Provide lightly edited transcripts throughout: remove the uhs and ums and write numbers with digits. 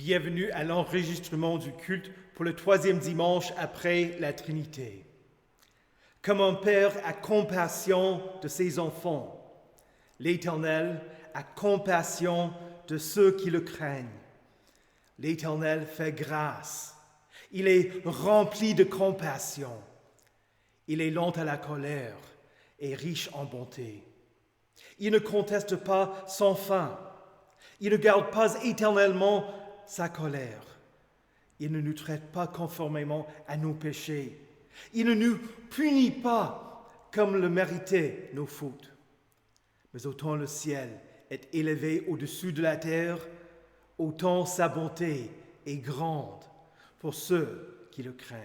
Bienvenue à l'enregistrement du culte pour le troisième dimanche après la Trinité. Comme un père a compassion de ses enfants, l'Éternel a compassion de ceux qui le craignent. L'Éternel fait grâce. Il est rempli de compassion. Il est lent à la colère et riche en bonté. Il ne conteste pas sans fin. Il ne garde pas éternellement sa colère. Il ne nous traite pas conformément à nos péchés. Il ne nous punit pas comme le méritaient nos fautes. Mais autant le ciel est élevé au-dessus de la terre, autant sa bonté est grande pour ceux qui le craignent.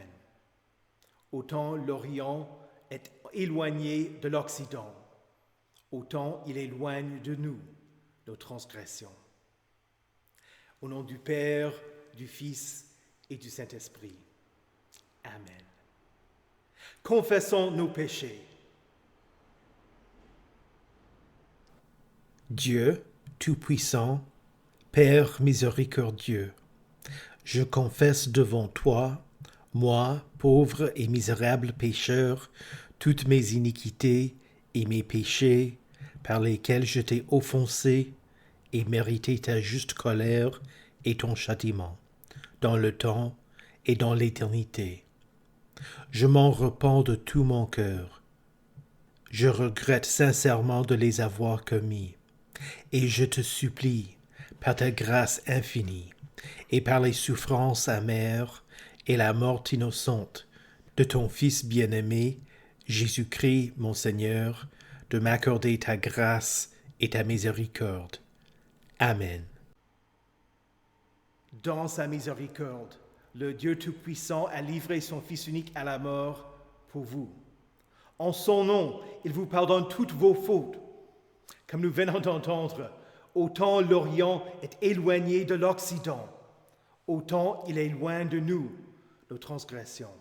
Autant l'Orient est éloigné de l'Occident, autant il éloigne de nous nos transgressions. Au nom du Père, du Fils et du Saint-Esprit. Amen. Confessons nos péchés. Dieu Tout-Puissant, Père miséricordieux, je confesse devant toi, moi, pauvre et misérable pécheur, toutes mes iniquités et mes péchés par lesquels je t'ai offensé et mérité ta juste colère et ton châtiment, dans le temps et dans l'éternité. Je m'en repens de tout mon cœur. Je regrette sincèrement de les avoir commis, et je te supplie, par ta grâce infinie, et par les souffrances amères et la mort innocente de ton Fils bien-aimé, Jésus-Christ, mon Seigneur, de m'accorder ta grâce et ta miséricorde. Amen. Dans sa miséricorde, le Dieu Tout-Puissant a livré son Fils unique à la mort pour vous. En son nom, il vous pardonne toutes vos fautes. Comme nous venons d'entendre, autant l'Orient est éloigné de l'Occident, autant il est loin de nous, nos transgressions.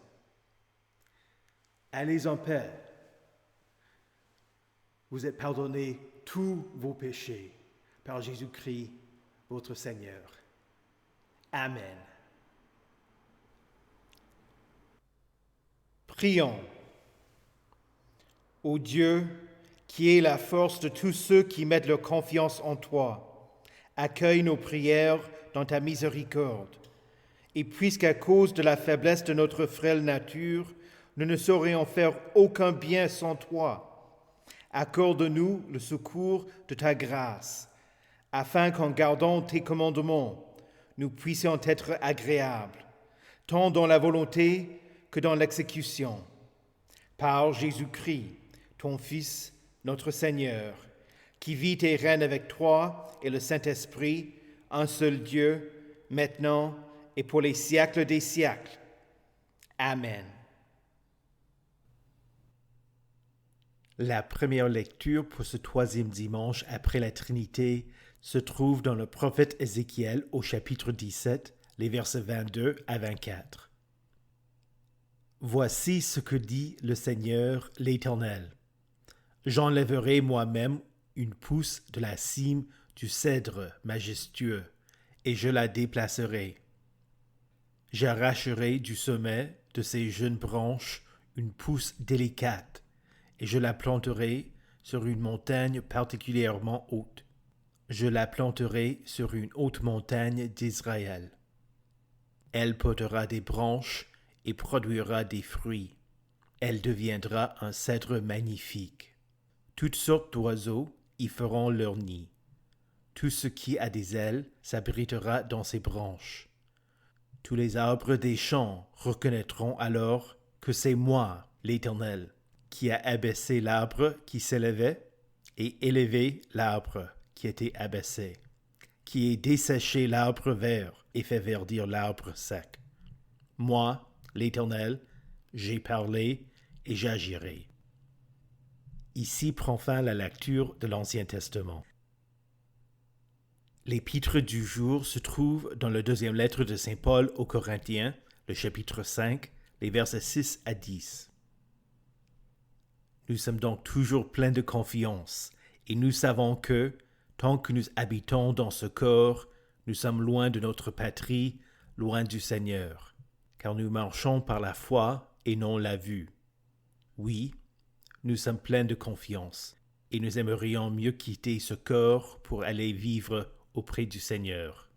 Allez en paix. Vous êtes pardonnés tous vos péchés par Jésus-Christ, votre Seigneur. Amen. Prions. Ô Dieu, qui est la force de tous ceux qui mettent leur confiance en toi, accueille nos prières dans ta miséricorde. Et puisqu'à cause de la faiblesse de notre frêle nature, nous ne saurions faire aucun bien sans toi, accorde-nous le secours de ta grâce, afin qu'en gardant tes commandements, nous puissions être agréables, tant dans la volonté que dans l'exécution. Par Jésus-Christ, ton Fils, notre Seigneur, qui vit et règne avec toi et le Saint-Esprit, un seul Dieu, maintenant et pour les siècles des siècles. Amen. La première lecture pour ce troisième dimanche après la Trinité se trouve dans le prophète Ézéchiel au chapitre 17, les versets 22 à 24. Voici ce que dit le Seigneur l'Éternel. J'enlèverai moi-même une pousse de la cime du cèdre majestueux, et je la déplacerai. J'arracherai du sommet de ses jeunes branches une pousse délicate, et je la planterai sur une montagne particulièrement haute. Je la planterai sur une haute montagne d'Israël. Elle portera des branches et produira des fruits. Elle deviendra un cèdre magnifique. Toutes sortes d'oiseaux y feront leur nid. Tout ce qui a des ailes s'abritera dans ses branches. Tous les arbres des champs reconnaîtront alors que c'est moi, l'Éternel, qui a abaissé l'arbre qui s'élevait et élevé l'arbre qui était abaissé, qui ai desséché l'arbre vert et fait verdir l'arbre sec. Moi, l'Éternel, j'ai parlé et j'agirai. Ici prend fin la lecture de l'Ancien Testament. L'épître du jour se trouve dans la deuxième lettre de Saint Paul aux Corinthiens, le chapitre 5, les versets 6 à 10. Nous sommes donc toujours pleins de confiance, et nous savons que, tant que nous habitons dans ce corps, Nous sommes loin de notre patrie, loin du Seigneur, car nous marchons par la foi et non la vue. Oui, nous sommes pleins de confiance, et nous aimerions mieux quitter ce corps pour aller vivre auprès du Seigneur.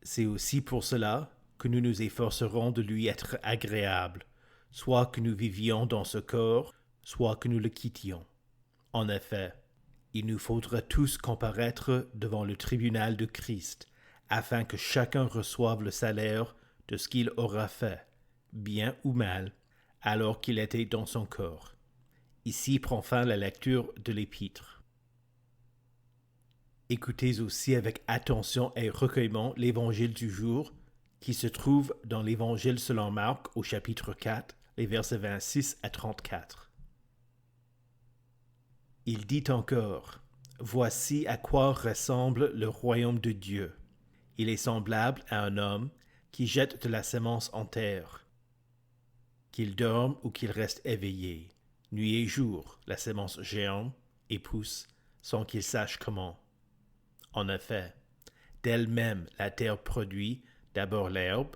C'est aussi pour cela que nous nous efforcerons de lui être agréables, soit que nous vivions dans ce corps, soit que nous le quittions. En effet, il nous faudra tous comparaître devant le tribunal de Christ, afin que chacun reçoive le salaire de ce qu'il aura fait, bien ou mal, alors qu'il était dans son corps. Ici prend fin la lecture de l'Épître. Écoutez aussi avec attention et recueillement l'Évangile du jour, qui se trouve dans l'Évangile selon Marc au chapitre 4, les versets 26 à 34. Il dit encore, « Voici à quoi ressemble le royaume de Dieu. Il est semblable à un homme qui jette de la semence en terre. Qu'il dorme ou qu'il reste éveillé, nuit et jour, la semence germe et pousse sans qu'il sache comment. En effet, d'elle-même la terre produit d'abord l'herbe,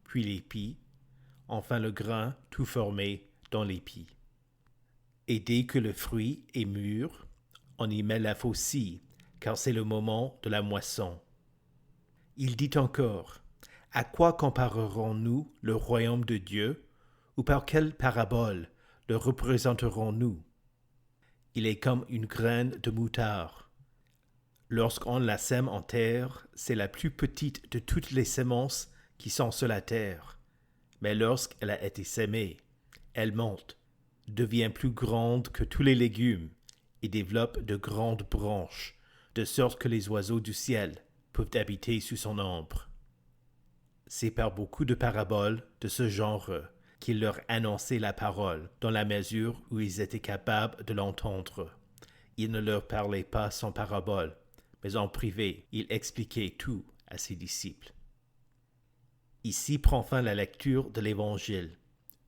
puis l'épi, enfin le grain tout formé dans l'épi. Et dès que le fruit est mûr, on y met la faucille, car c'est le moment de la moisson. Il dit encore, « À quoi comparerons-nous le royaume de Dieu, ou par quelle parabole le représenterons-nous? Il est comme une graine de moutarde. Lorsqu'on la sème en terre, c'est la plus petite de toutes les semences qui sont sur la terre. Mais lorsqu'elle a été sémée, elle monte, devient plus grande que tous les légumes et développe de grandes branches, de sorte que les oiseaux du ciel peuvent habiter sous son ombre. » C'est par beaucoup de paraboles de ce genre qu'il leur annonçait la parole, dans la mesure où ils étaient capables de l'entendre. Il ne leur parlait pas sans parabole, mais en privé, il expliquait tout à ses disciples. Ici prend fin la lecture de l'Évangile.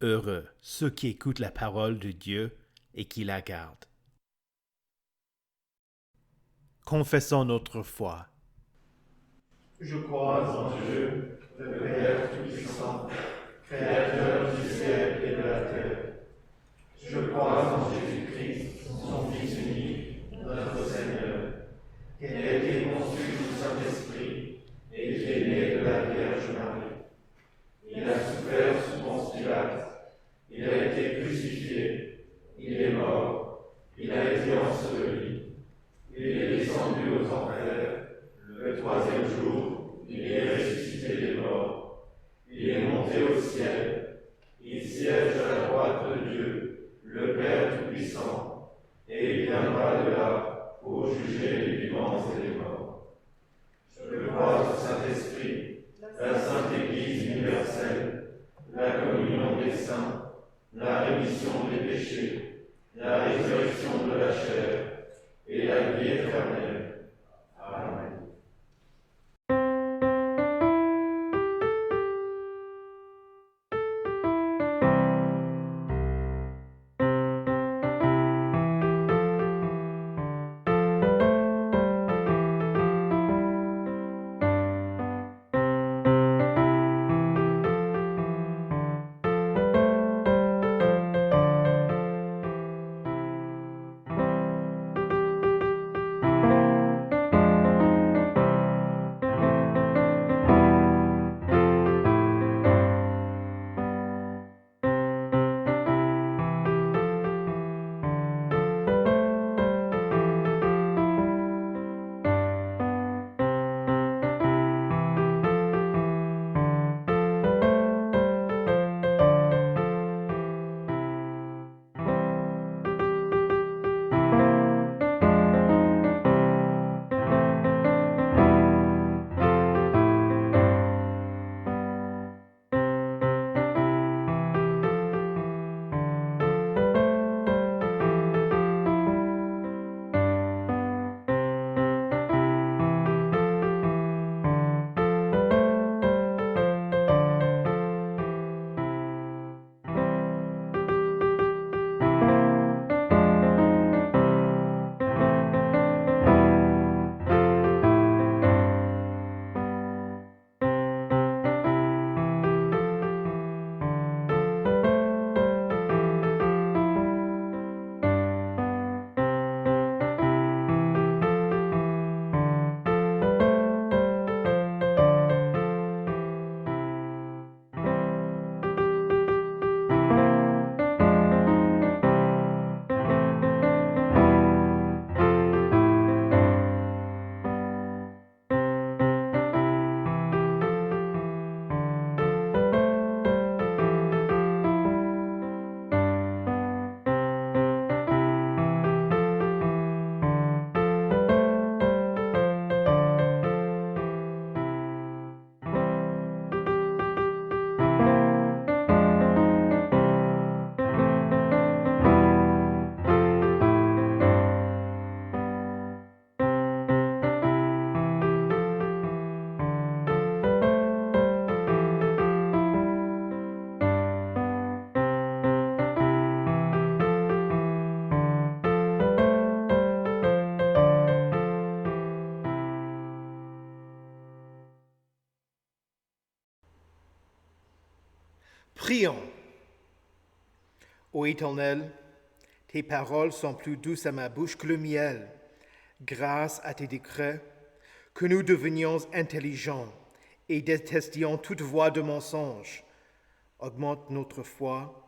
Heureux ceux qui écoutent la parole de Dieu et qui la gardent. Confessons notre foi. Je crois en Dieu, le Père Tout-Puissant, Créateur du ciel et de la terre. Je crois en Jésus-Christ, son Fils unique, notre Seigneur, qui a été conçu du Saint-Esprit et qui est né de la Vierge Marie. Il a souffert sous Ponce Pilate, il a été crucifié, il est mort, il a été enseveli, il est descendu aux enfers, le troisième jour, il est ressuscité des morts, il est monté au ciel, il siège à la droite de Dieu, le Père Tout-Puissant, et il viendra de là pour juger les vivants et les morts. Je crois au Saint-Esprit, la Sainte Église universelle, la communion des saints, la rémission des péchés, la résurrection de la chair et la vie éternelle. Amen. Prions. Ô Éternel, tes paroles sont plus douces à ma bouche que le miel. Grâce à tes décrets, que nous devenions intelligents et détestions toute voie de mensonge. Augmente notre foi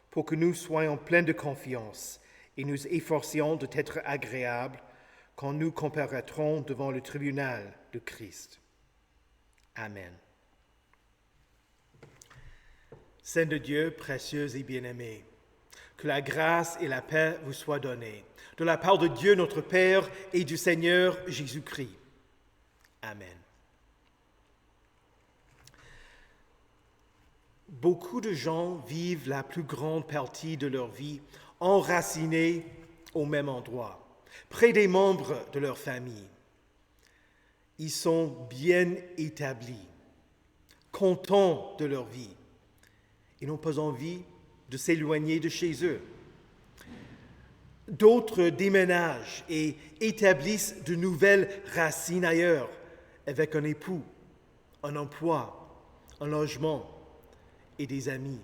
pour que nous soyons pleins de confiance et nous efforcions de t'être agréables quand nous comparaîtrons devant le tribunal de Christ. Amen. Saint de Dieu, précieux et bien-aimé, que la grâce et la paix vous soient données, de la part de Dieu notre Père et du Seigneur Jésus-Christ. Amen. Beaucoup de gens vivent la plus grande partie de leur vie enracinés au même endroit, près des membres de leur famille. Ils sont bien établis, contents de leur vie. Ils n'ont pas envie de s'éloigner de chez eux. D'autres déménagent et établissent de nouvelles racines ailleurs, avec un époux, un emploi, un logement et des amis.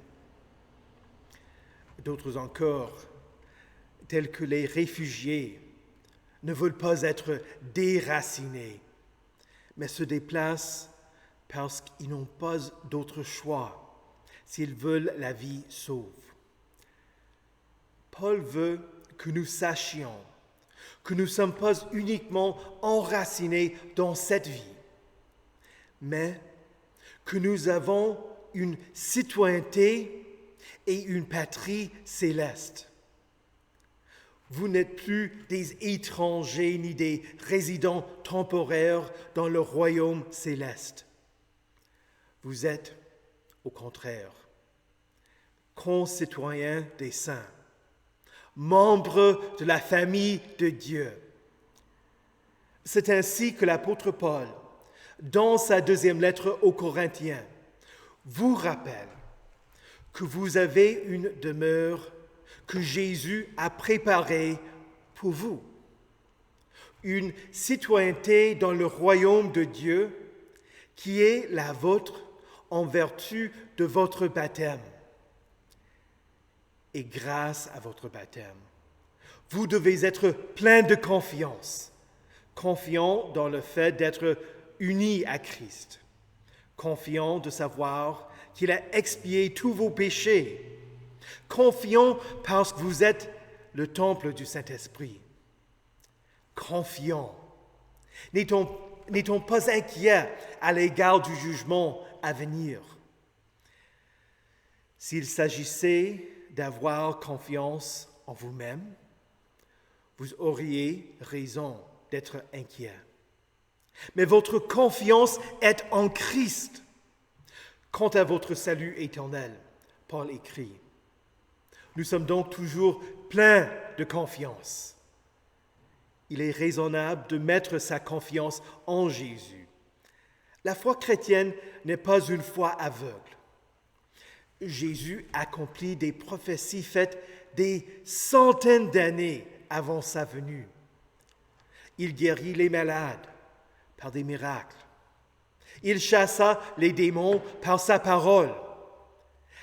D'autres encore, tels que les réfugiés, ne veulent pas être déracinés, mais se déplacent parce qu'ils n'ont pas d'autre choix s'ils veulent la vie sauve. Paul veut que nous sachions que nous ne sommes pas uniquement enracinés dans cette vie, mais que nous avons une citoyenneté et une patrie céleste. Vous n'êtes plus des étrangers ni des résidents temporaires dans le royaume céleste. Vous êtes, au contraire, concitoyens des saints, membres de la famille de Dieu. C'est ainsi que l'apôtre Paul, dans sa deuxième lettre aux Corinthiens, vous rappelle que vous avez une demeure que Jésus a préparée pour vous, une citoyenneté dans le royaume de Dieu qui est la vôtre en vertu de votre baptême. Et grâce à votre baptême, vous devez être plein de confiance, confiant dans le fait d'être unis à Christ, confiant de savoir qu'il a expié tous vos péchés, confiant parce que vous êtes le temple du Saint-Esprit, confiant, n'étant pas inquiet à l'égard du jugement à venir. S'il s'agissait d'avoir confiance en vous-même, vous auriez raison d'être inquiet. Mais votre confiance est en Christ. Quant à votre salut éternel, Paul écrit, nous sommes donc toujours pleins de confiance. Il est raisonnable de mettre sa confiance en Jésus. La foi chrétienne n'est pas une foi aveugle. Jésus accomplit des prophéties faites des centaines d'années avant sa venue. Il guérit les malades par des miracles. Il chassa les démons par sa parole.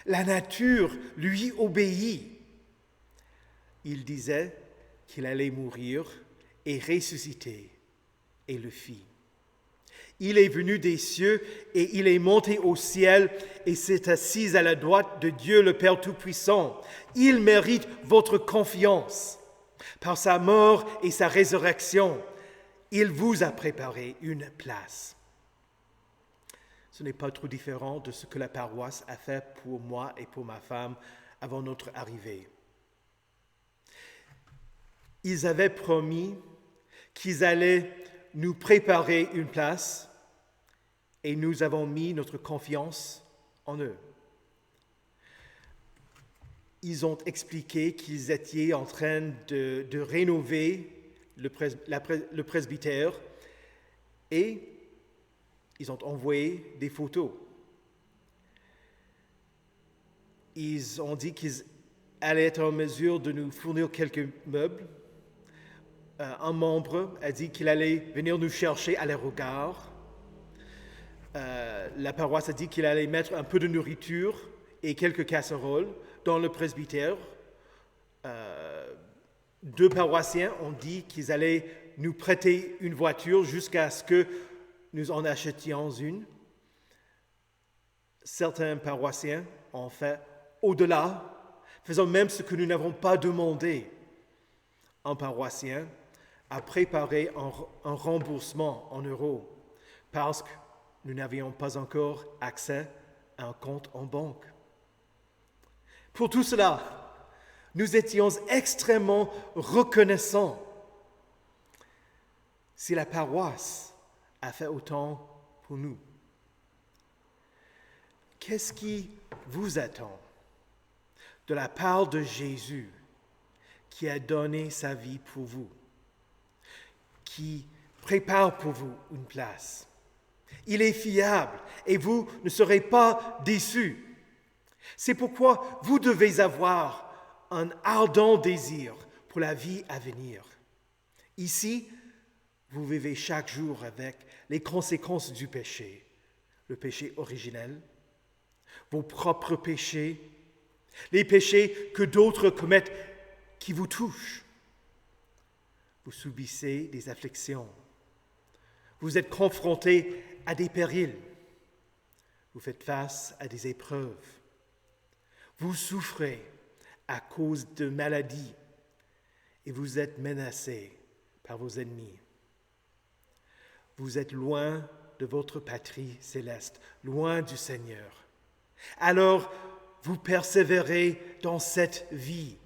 La nature lui obéit. Il disait qu'il allait mourir et ressusciter, et le fit. Il est venu des cieux et il est monté au ciel et s'est assis à la droite de Dieu le Père Tout-Puissant. Il mérite votre confiance. Par sa mort et sa résurrection, il vous a préparé une place. Ce n'est pas trop différent de ce que la paroisse a fait pour moi et pour ma femme avant notre arrivée. Ils avaient promis qu'ils allaient nous préparer une place et nous avons mis notre confiance en eux. Ils ont expliqué qu'ils étaient en train de rénover le presbytère et ils ont envoyé des photos. Ils ont dit qu'ils allaient être en mesure de nous fournir quelques meubles. Un membre a dit qu'il allait venir nous chercher à l'aérogare. La paroisse a dit qu'il allait mettre un peu de nourriture et quelques casseroles dans le presbytère. 2 paroissiens ont dit qu'ils allaient nous prêter une voiture jusqu'à ce que nous en achetions une. Certains paroissiens ont fait au-delà, faisant même ce que nous n'avons pas demandé. Un paroissien a préparé un remboursement en euros parce que nous n'avions pas encore accès à un compte en banque. Pour tout cela, nous étions extrêmement reconnaissants. Si la paroisse a fait autant pour nous, qu'est-ce qui vous attend de la part de Jésus qui a donné sa vie pour vous, qui prépare pour vous une place? Il est fiable et vous ne serez pas déçus. C'est pourquoi vous devez avoir un ardent désir pour la vie à venir. Ici, vous vivez chaque jour avec les conséquences du péché, le péché originel, vos propres péchés, les péchés que d'autres commettent qui vous touchent. Vous subissez des afflictions. Vous êtes confrontés à des périls. Vous faites face à des épreuves. Vous souffrez à cause de maladies et vous êtes menacés par vos ennemis. Vous êtes loin de votre patrie céleste, loin du Seigneur. Alors, vous persévérez dans cette vie,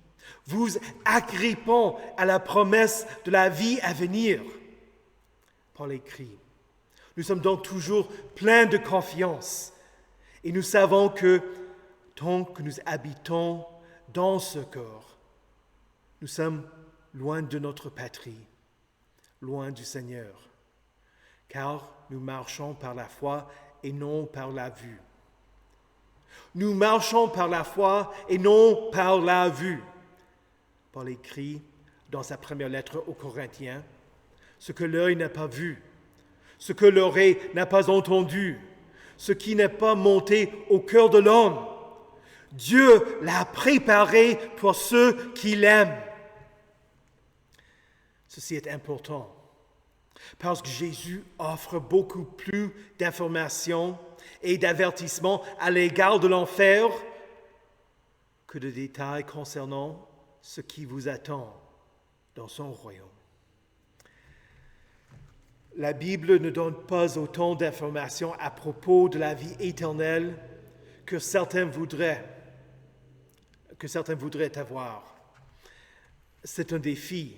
vous agrippant à la promesse de la vie à venir. Paul écrit, nous sommes donc toujours pleins de confiance et nous savons que tant que nous habitons dans ce corps, nous sommes loin de notre patrie, loin du Seigneur, car nous marchons par la foi et non par la vue. Nous marchons par la foi et non par la vue. Paul écrit dans sa première lettre aux Corinthiens, ce que l'œil n'a pas vu, ce que l'oreille n'a pas entendu, ce qui n'est pas monté au cœur de l'homme, Dieu l'a préparé pour ceux qui l'aiment. Ceci est important parce que Jésus offre beaucoup plus d'informations et d'avertissements à l'égard de l'enfer que de détails concernant ce qui vous attend dans son royaume. La Bible ne donne pas autant d'informations à propos de la vie éternelle que certains voudraient avoir. C'est un défi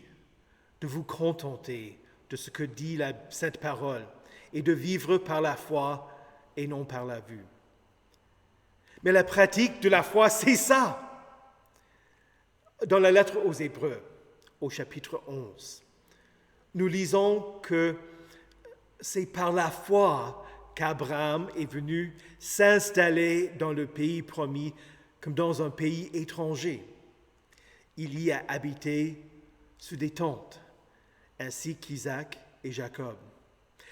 de vous contenter de ce que dit la Sainte Parole et de vivre par la foi et non par la vue. Mais la pratique de la foi, c'est ça. Dans la lettre aux Hébreux, au chapitre 11, nous lisons que c'est par la foi qu'Abraham est venu s'installer dans le pays promis comme dans un pays étranger. Il y a habité sous des tentes, ainsi qu'Isaac et Jacob,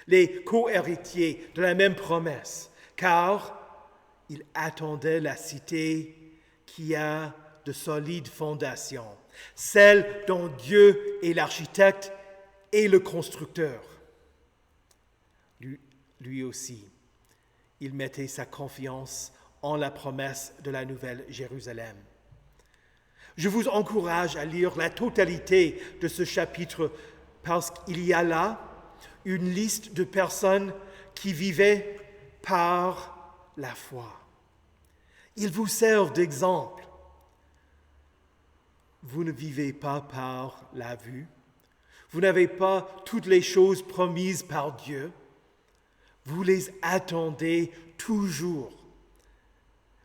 les co-héritiers de la même promesse, car il attendait la cité qui a de solides fondations, celle dont Dieu est l'architecte et le constructeur. Lui aussi, il mettait sa confiance en la promesse de la nouvelle Jérusalem. Je vous encourage à lire la totalité de ce chapitre parce qu'il y a là une liste de personnes qui vivaient par la foi. Ils vous servent d'exemple. Vous ne vivez pas par la vue. Vous n'avez pas toutes les choses promises par Dieu. Vous les attendez toujours.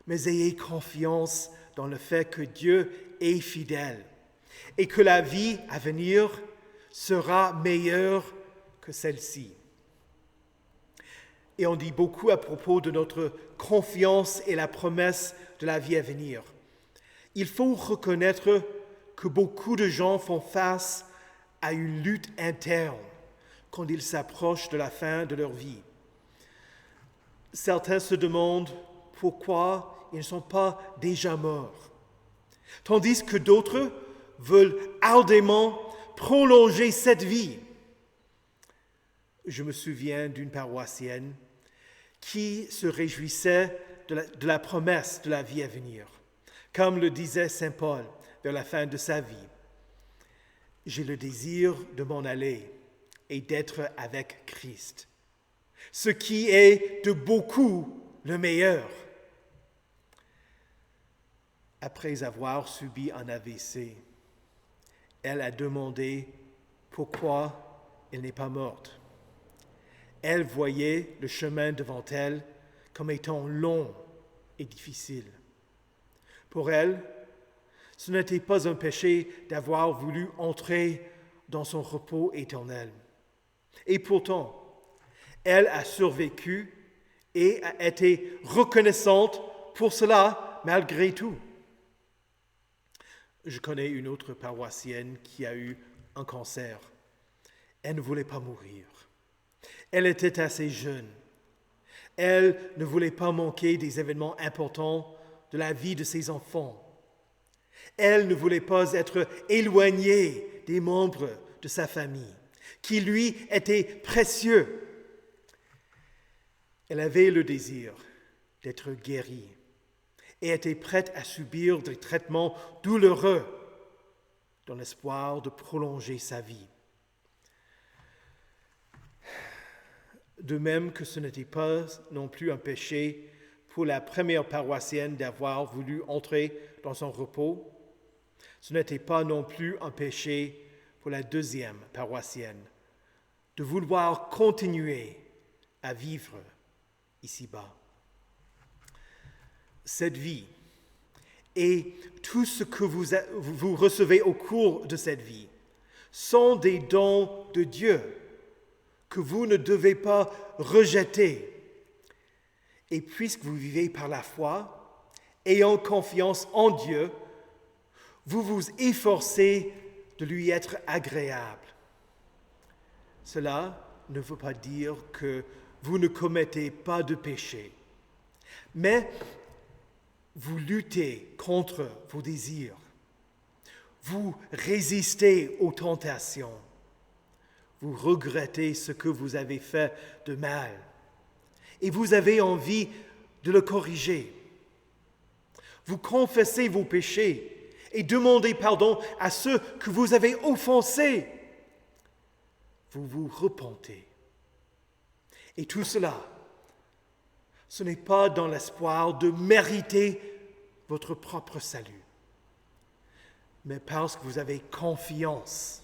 Mais ayez confiance dans le fait que Dieu est fidèle et que la vie à venir sera meilleure que celle-ci. Et on dit beaucoup à propos de notre confiance et la promesse de la vie à venir. Il faut reconnaître que beaucoup de gens font face à une lutte interne quand ils s'approchent de la fin de leur vie. Certains se demandent pourquoi ils ne sont pas déjà morts. Tandis que d'autres veulent ardemment prolonger cette vie. Je me souviens d'une paroissienne qui se réjouissait de la promesse de la vie à venir. Comme le disait saint Paul vers la fin de sa vie, « J'ai le désir de m'en aller et d'être avec Christ, ce qui est de beaucoup le meilleur. » Après avoir subi un AVC, elle a demandé pourquoi elle n'est pas morte. Elle voyait le chemin devant elle comme étant long et difficile. Pour elle, ce n'était pas un péché d'avoir voulu entrer dans son repos éternel. Et pourtant, elle a survécu et a été reconnaissante pour cela malgré tout. Je connais une autre paroissienne qui a eu un cancer. Elle ne voulait pas mourir. Elle était assez jeune. Elle ne voulait pas manquer des événements importants de la vie de ses enfants. Elle ne voulait pas être éloignée des membres de sa famille, qui lui étaient précieux. Elle avait le désir d'être guérie et était prête à subir des traitements douloureux dans l'espoir de prolonger sa vie. De même que ce n'était pas non plus un péché pour la première paroissienne d'avoir voulu entrer dans son repos, ce n'était pas non plus un péché pour la deuxième paroissienne de vouloir continuer à vivre ici-bas. Cette vie et tout ce que vous recevez au cours de cette vie sont des dons de Dieu que vous ne devez pas rejeter. Et puisque vous vivez par la foi, ayant confiance en Dieu, vous vous efforcez de lui être agréable. Cela ne veut pas dire que vous ne commettez pas de péché, mais vous luttez contre vos désirs, vous résistez aux tentations, vous regrettez ce que vous avez fait de mal et vous avez envie de le corriger. Vous confessez vos péchés et demandez pardon à ceux que vous avez offensés. Vous vous repentez. Et tout cela, ce n'est pas dans l'espoir de mériter votre propre salut, mais parce que vous avez confiance,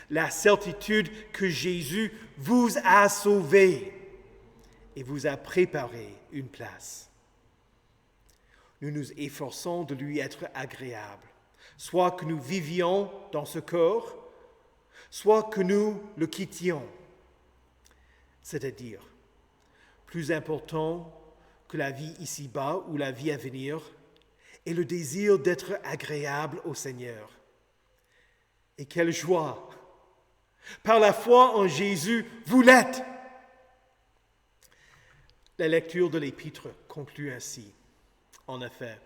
la certitude que Jésus vous a sauvé et vous a préparé une place. Nous nous efforçons de lui être agréable, soit que nous vivions dans ce corps, soit que nous le quittions. C'est-à-dire, plus important que la vie ici-bas ou la vie à venir est le désir d'être agréable au Seigneur. Et quelle joie! Par la foi en Jésus, vous l'êtes. La lecture de l'Épître conclut ainsi. En effet,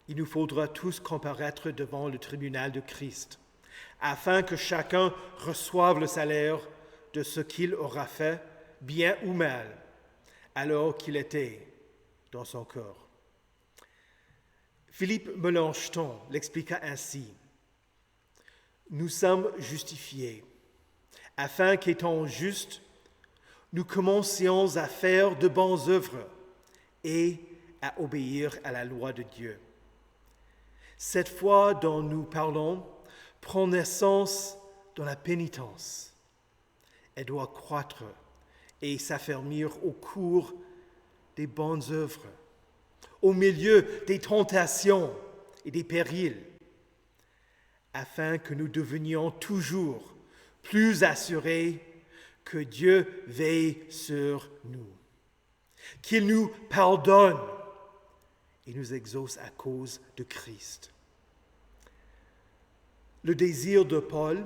il nous faudra tous comparaître devant le tribunal de Christ, afin que chacun reçoive le salaire de ce qu'il aura fait, bien ou mal, alors qu'il était dans son corps. Philippe Melanchthon l'expliqua ainsi. Nous sommes justifiés, afin qu'étant justes, nous commencions à faire de bonnes œuvres et à obéir à la loi de Dieu. Cette foi dont nous parlons prend naissance dans la pénitence. Elle doit croître et s'affermir au cours des bonnes œuvres, au milieu des tentations et des périls, afin que nous devenions toujours plus assurés que Dieu veille sur nous, qu'il nous pardonne et nous exauce à cause de Christ. Le désir de Paul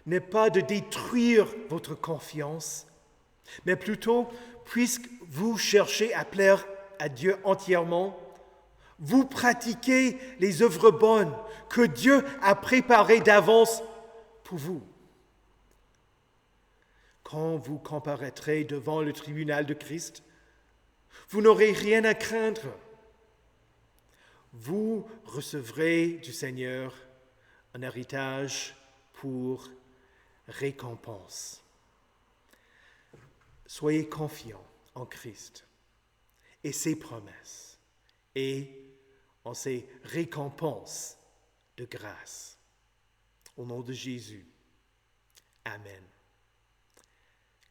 n'est pas de détruire votre confiance, mais plutôt, puisque vous cherchez à plaire à Dieu entièrement, Vous pratiquez les œuvres bonnes que Dieu a préparées d'avance pour vous. Quand vous comparaîtrez devant le tribunal de Christ, vous n'aurez rien à craindre. Vous recevrez du Seigneur un héritage pour récompense. Soyez confiants en Christ et ses promesses et en ses récompenses de grâce. Au nom de Jésus. Amen.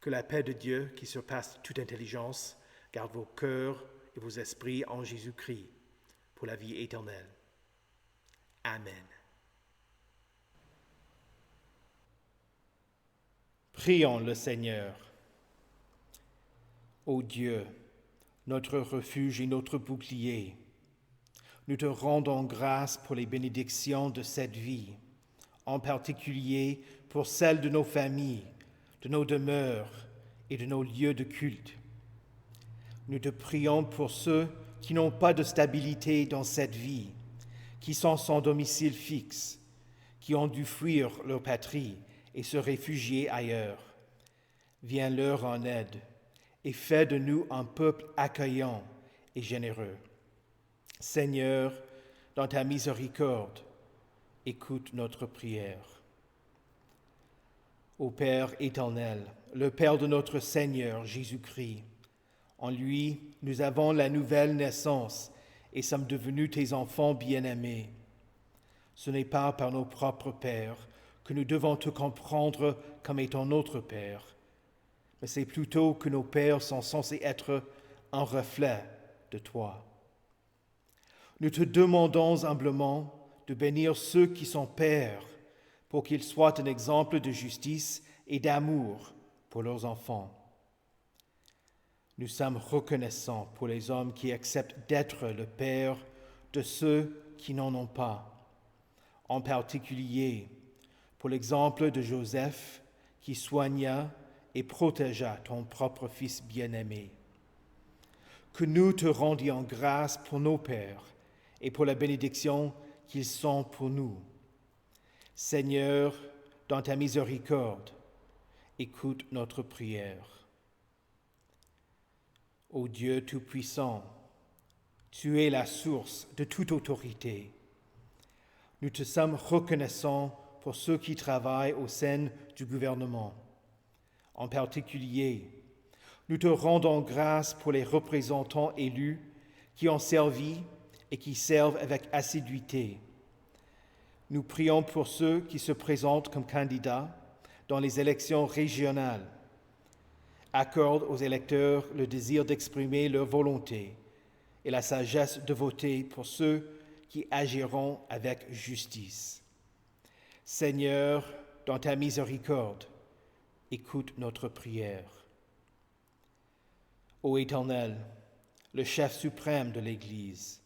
Que la paix de Dieu, qui surpasse toute intelligence, garde vos cœurs et vos esprits en Jésus-Christ pour la vie éternelle. Amen. Prions le Seigneur. Ô Dieu, notre refuge et notre bouclier, nous te rendons grâce pour les bénédictions de cette vie, en particulier pour celles de nos familles, de nos demeures et de nos lieux de culte. Nous te prions pour ceux qui n'ont pas de stabilité dans cette vie, qui sont sans domicile fixe, qui ont dû fuir leur patrie et se réfugier ailleurs. Viens leur en aide et fais de nous un peuple accueillant et généreux. Seigneur, dans ta miséricorde, écoute notre prière. Ô Père éternel, le Père de notre Seigneur Jésus-Christ, en lui, nous avons la nouvelle naissance et sommes devenus tes enfants bien-aimés. Ce n'est pas par nos propres pères que nous devons te comprendre comme étant notre Père, mais c'est plutôt que nos pères sont censés être un reflet de toi. Nous te demandons humblement de bénir ceux qui sont pères, pour qu'ils soient un exemple de justice et d'amour pour leurs enfants. Nous sommes reconnaissants pour les hommes qui acceptent d'être le père de ceux qui n'en ont pas, en particulier pour l'exemple de Joseph qui soigna et protégea ton propre fils bien-aimé. Que nous te rendions grâce pour nos pères et pour la bénédiction qu'ils sont pour nous. Seigneur, dans ta miséricorde, écoute notre prière. Ô Dieu Tout-Puissant, tu es la source de toute autorité. Nous te sommes reconnaissants pour ceux qui travaillent au sein du gouvernement. En particulier, nous te rendons grâce pour les représentants élus qui ont servi et qui servent avec assiduité. Nous prions pour ceux qui se présentent comme candidats dans les élections régionales. Accorde aux électeurs le désir d'exprimer leur volonté et la sagesse de voter pour ceux qui agiront avec justice. Seigneur, dans ta miséricorde, écoute notre prière. Ô Éternel, le chef suprême de l'Église,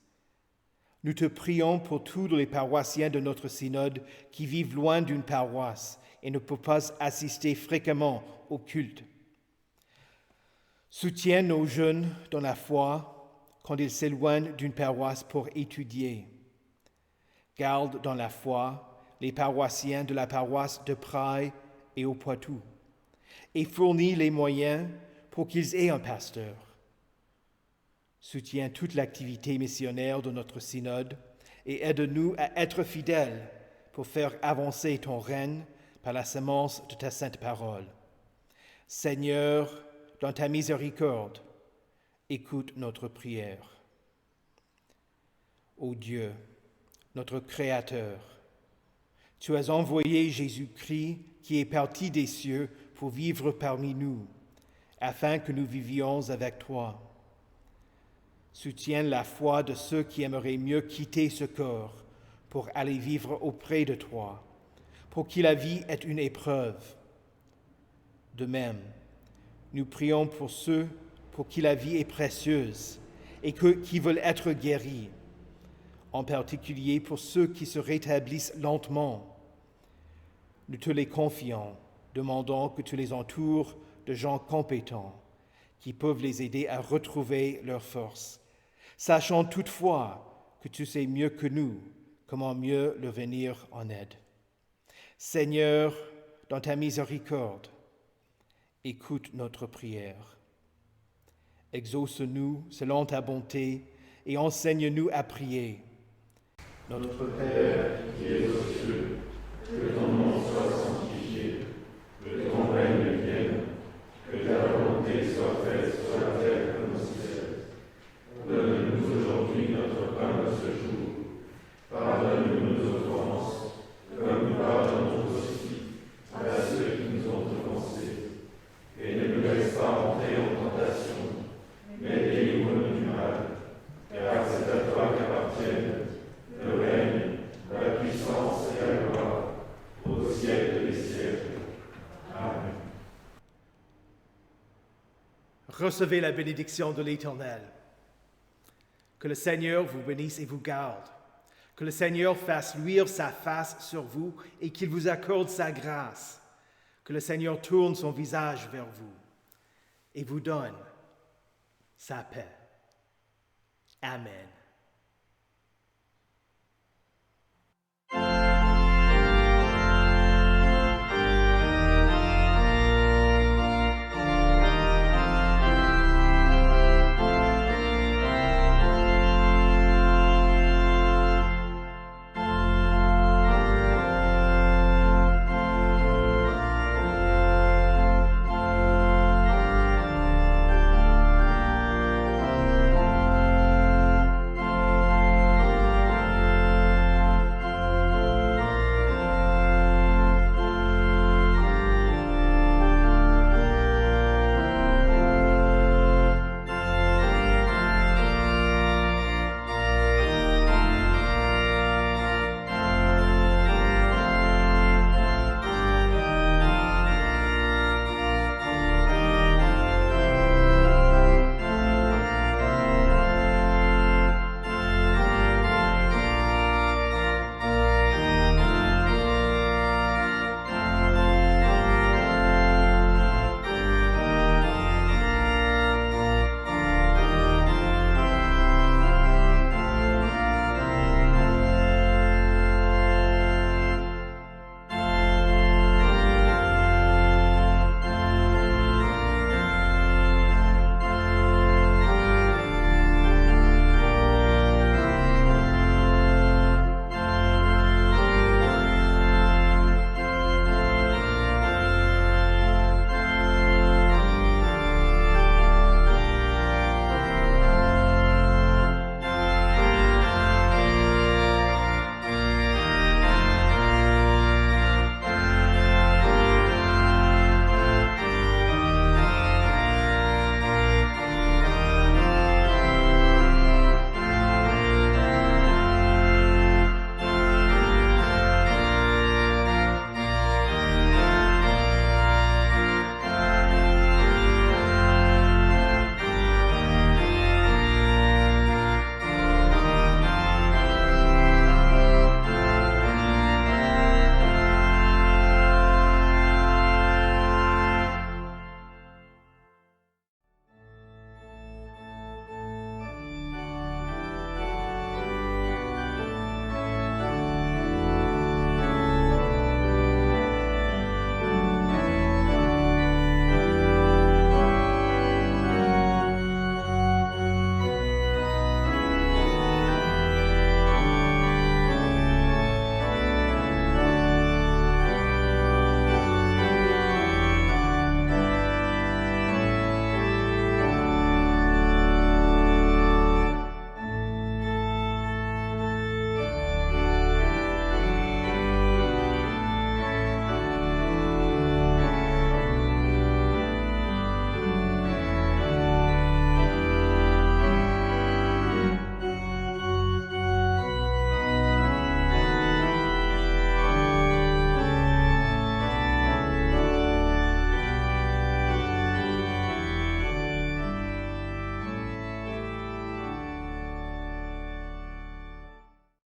nous te prions pour tous les paroissiens de notre synode qui vivent loin d'une paroisse et ne peuvent pas assister fréquemment au culte. Soutiens nos jeunes dans la foi quand ils s'éloignent d'une paroisse pour étudier. Garde dans la foi les paroissiens de la paroisse de Praille et au Poitou et fournis les moyens pour qu'ils aient un pasteur. Soutiens toute l'activité missionnaire de notre synode et aide-nous à être fidèles pour faire avancer ton règne par la semence de ta sainte parole. Seigneur, dans ta miséricorde, écoute notre prière. Ô Dieu, notre Créateur, tu as envoyé Jésus-Christ qui est parti des cieux pour vivre parmi nous, afin que nous vivions avec toi. Soutiens la foi de ceux qui aimeraient mieux quitter ce corps pour aller vivre auprès de toi, pour qui la vie est une épreuve. De même, nous prions pour ceux pour qui la vie est précieuse et qui veulent être guéris, en particulier pour ceux qui se rétablissent lentement. Nous te les confions, demandant que tu les entoures de gens compétents qui peuvent les aider à retrouver leur force, sachant toutefois que tu sais mieux que nous comment mieux leur venir en aide. Seigneur, dans ta miséricorde, écoute notre prière. Exauce-nous selon ta bonté et enseigne-nous à prier. Notre Père qui es aux cieux, que ton nom soit sanctifié, que ton règne vienne, que ta volonté soit faite sur la terre comme au ciel. Donne-nous aujourd'hui notre pain de ce jour. Pardonne-nous nos offenses, comme nous pardonnons aussi à ceux qui nous ont offensés. Et ne nous laisse pas entrer en tentation, mais délivre-nous du mal, car c'est à toi qu'appartiennent le règne, la puissance et la gloire, au siècle des siècles. Amen. Recevez la bénédiction de l'Éternel. Que le Seigneur vous bénisse et vous garde. Que le Seigneur fasse luire sa face sur vous et qu'il vous accorde sa grâce. Que le Seigneur tourne son visage vers vous et vous donne sa paix. Amen.